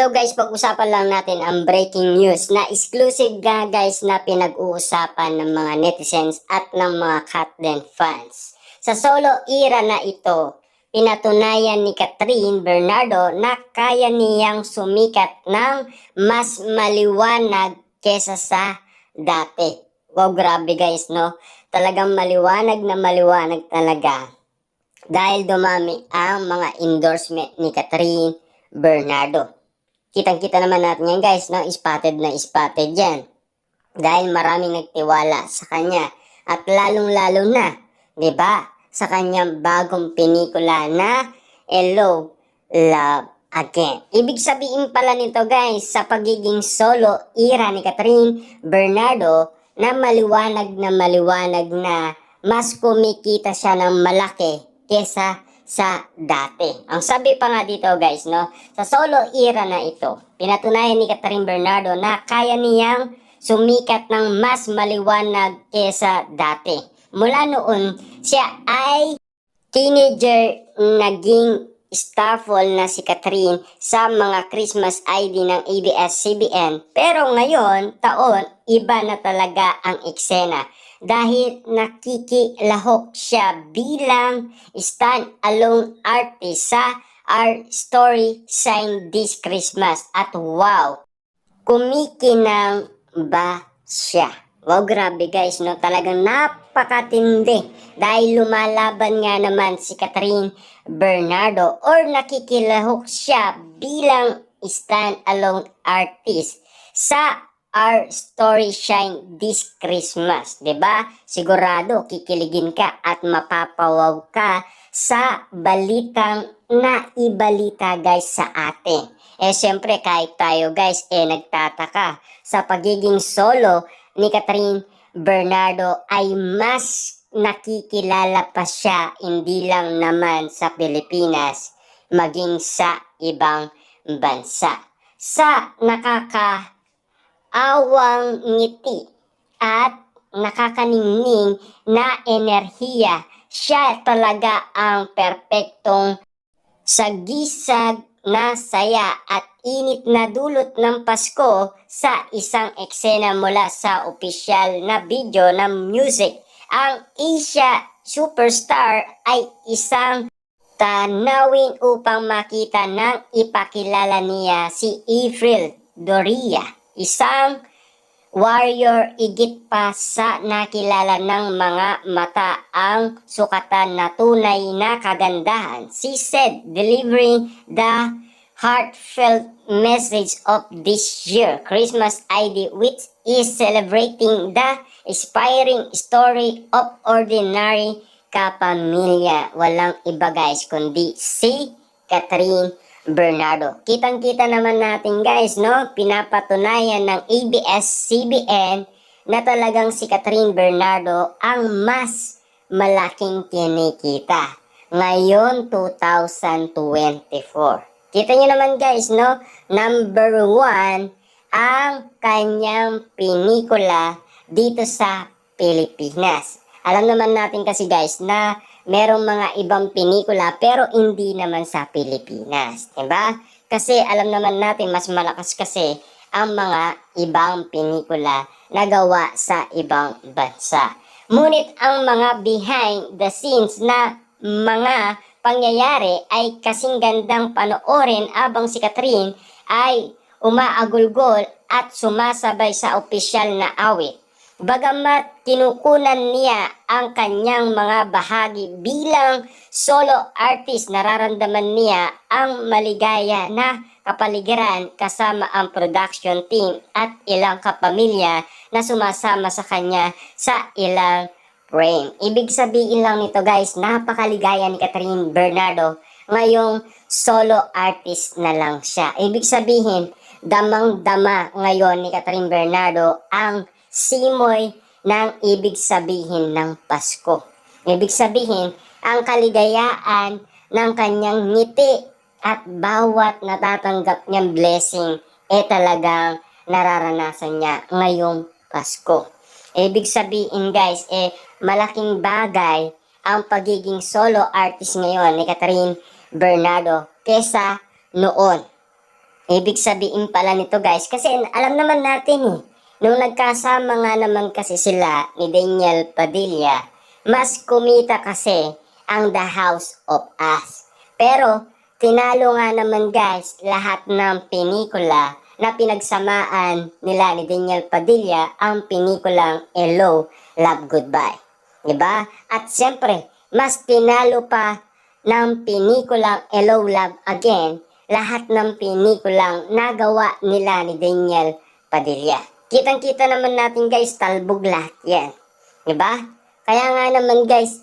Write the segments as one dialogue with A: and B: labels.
A: Hello guys, pag-usapan lang natin ang breaking news na exclusive nga guys na pinag-uusapan ng mga netizens at ng mga Katden fans. Sa solo era na ito, pinatunayan ni Catherine Bernardo na kaya niyang sumikat ng mas maliwanag kesa sa dati. Wow, grabe guys, no? Talagang maliwanag na maliwanag talaga. Dahil dumami ang mga endorsement ni Catherine Bernardo. Kitang-kita naman natin yan guys, no? Spotted na spotted yan. Dahil maraming nagtiwala sa kanya. At lalong-lalo na, di ba? Sa kanyang bagong pelikula na Hello, Love Again. Ibig sabihin pala nito guys, sa pagiging solo era ni Catherine Bernardo, na maliwanag na mas kumikita siya ng malaki kesa sa dati. Ang sabi pa nga dito guys, no, sa solo era na ito, pinatunayan ni Catherine Bernardo na kaya niyang sumikat ng mas maliwanag kesa dati. Mula noon, siya ay teenager, naging starfall na si Catherine sa mga Christmas ID ng ABS-CBN. Pero ngayon, taon, iba na talaga ang eksena. Dahil nakikilahok siya bilang stand-alone artist sa Our Story Shine This Christmas. At wow, kumikinang ba siya? Wow, grabe guys, no? Talagang napakatindi. Dahil lumalaban nga naman si Catherine Bernardo or nakikilahok siya bilang stand-alone artist sa Our Story Shine This Christmas, 'di ba? Sigurado kikiligin ka at mapapawaw ka sa balitang naibalita guys sa atin. Siyempre kahit tayo guys nagtataka sa pagiging solo ni Catherine Bernardo ay mas nakikilala pa siya hindi lang naman sa Pilipinas, maging sa ibang bansa. Sa nakakaawang ngiti at nakakaningning na enerhiya, siya talaga ang perpektong sagisag na saya at init na dulot ng Pasko sa isang eksena mula sa opisyal na video ng music. Ang Asia Superstar ay isang tanawin upang makita nang ipakilala niya si April Doria, isang warrior igit pa sa nakilala ng mga mata ang sukatan na tunay na kagandahan. She said, delivering the heartfelt message of this year Christmas ID, which is celebrating the inspiring story of ordinary kapamilya. Walang iba guys kundi si Catherine Bernardo. Kitang-kita naman natin guys, no? Pinapatunayan ng ABS-CBN na talagang si Catherine Bernardo ang mas malaking kinikita. Ngayon, 2024. Kita nyo naman guys, no? Number 1 ang kanyang pelikula dito sa Pilipinas. Alam naman natin kasi guys na merong mga ibang pelikula pero hindi naman sa Pilipinas, diba? Kasi alam naman natin mas malakas kasi ang mga ibang pelikula na gawa sa ibang bansa. Ngunit ang mga behind the scenes na mga pangyayari ay kasing gandang panoorin abang si Catherine ay umaagulgol at sumasabay sa opisyal na awit. Bagamat kinukunan niya ang kanyang mga bahagi bilang solo artist, nararamdaman niya ang maligaya na kapaligiran kasama ang production team at ilang kapamilya na sumasama sa kanya sa ilang frame. Ibig sabihin lang nito guys, napakaligaya ni Catherine Bernardo. Ngayong solo artist na lang siya. Ibig sabihin, damang-dama ngayon ni Catherine Bernardo ang simoy ng ibig sabihin ng Pasko. Ibig sabihin, ang kaligayaan ng kanyang ngiti at bawat natatanggap niyang blessing talagang nararanasan niya ngayong Pasko. Ibig sabihin guys, malaking bagay ang pagiging solo artist ngayon ni Catherine Bernardo kesa noon. Ibig sabihin pala nito guys, kasi alam naman natin nung nagkasama nga naman kasi sila ni Daniel Padilla, mas kumita kasi ang The House of Us. Pero, tinalo nga naman guys lahat ng pelikula na pinagsamaan nila ni Daniel Padilla ang pelikulang Hello, Love, Goodbye. Diba? At siyempre, mas tinalo pa ng pelikulang Hello, Love Again lahat ng pelikulang nagawa nila ni Daniel Padilla. Kitang-kita naman natin guys, talbog lahat yan. Diba? Kaya nga naman guys,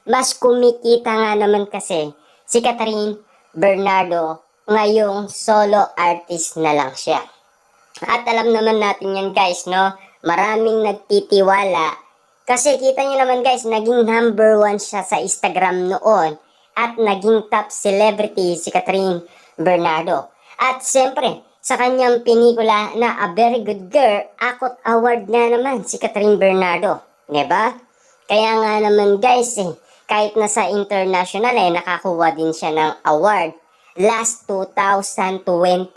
A: mas kumikita nga naman kasi si Catherine Bernardo ngayong solo artist na lang siya. At alam naman natin yan guys, no? Maraming nagtitiwala. Kasi kita nyo naman guys, naging number 1 siya sa Instagram noon. At naging top celebrity si Catherine Bernardo. At siyempre, sa kanyang pelikula na A Very Good Girl, Akot Award na naman si Catherine Bernardo. Diba? Kaya nga naman guys, kahit na sa international nakakuha din siya ng award last 2023.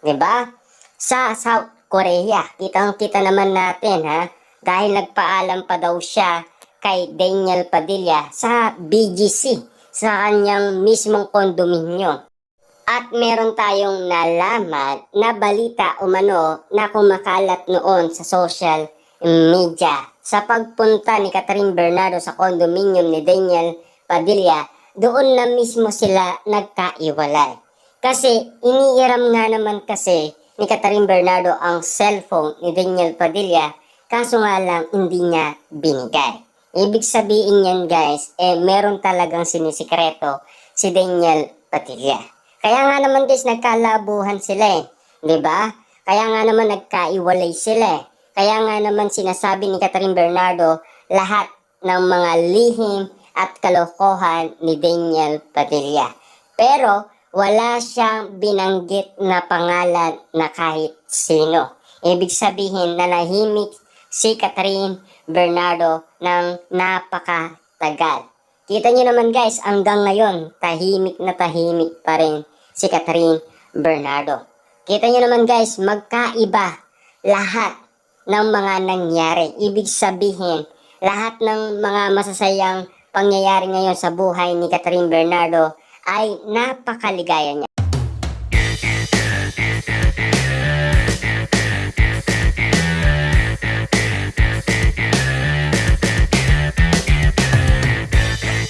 A: Diba? Sa South Korea, kitang-kita naman natin dahil nagpaalam pa daw siya kay Daniel Padilla sa BGC, sa kanyang mismong kondominyo. At meron tayong nalaman na balita umano na kumakalat noon sa social media sa pagpunta ni Catherine Bernardo sa condominium ni Daniel Padilla. Doon na mismo sila nagkaiwalay. Kasi iniiram nga naman kasi ni Catherine Bernardo ang cellphone ni Daniel Padilla, kaso nga lang hindi niya binigay. Ibig sabihin yan guys, meron talagang sinisikreto si Daniel Padilla. Kaya nga naman guys, nagkalabuhan sila diba? Kaya nga naman nagkaiwalay sila Kaya nga naman sinasabi ni Catherine Bernardo lahat ng mga lihim at kalokohan ni Daniel Padilla. Pero wala siyang binanggit na pangalan na kahit sino. Ibig sabihin nanahimik si Catherine Bernardo ng napakatagal. Kita nyo naman guys, hanggang ngayon, tahimik na tahimik pa rin si Catherine Bernardo. Kita nyo naman guys, magkaiba lahat ng mga nangyari. Ibig sabihin, lahat ng mga masasayang pangyayari ngayon sa buhay ni Catherine Bernardo ay napakaligaya niya.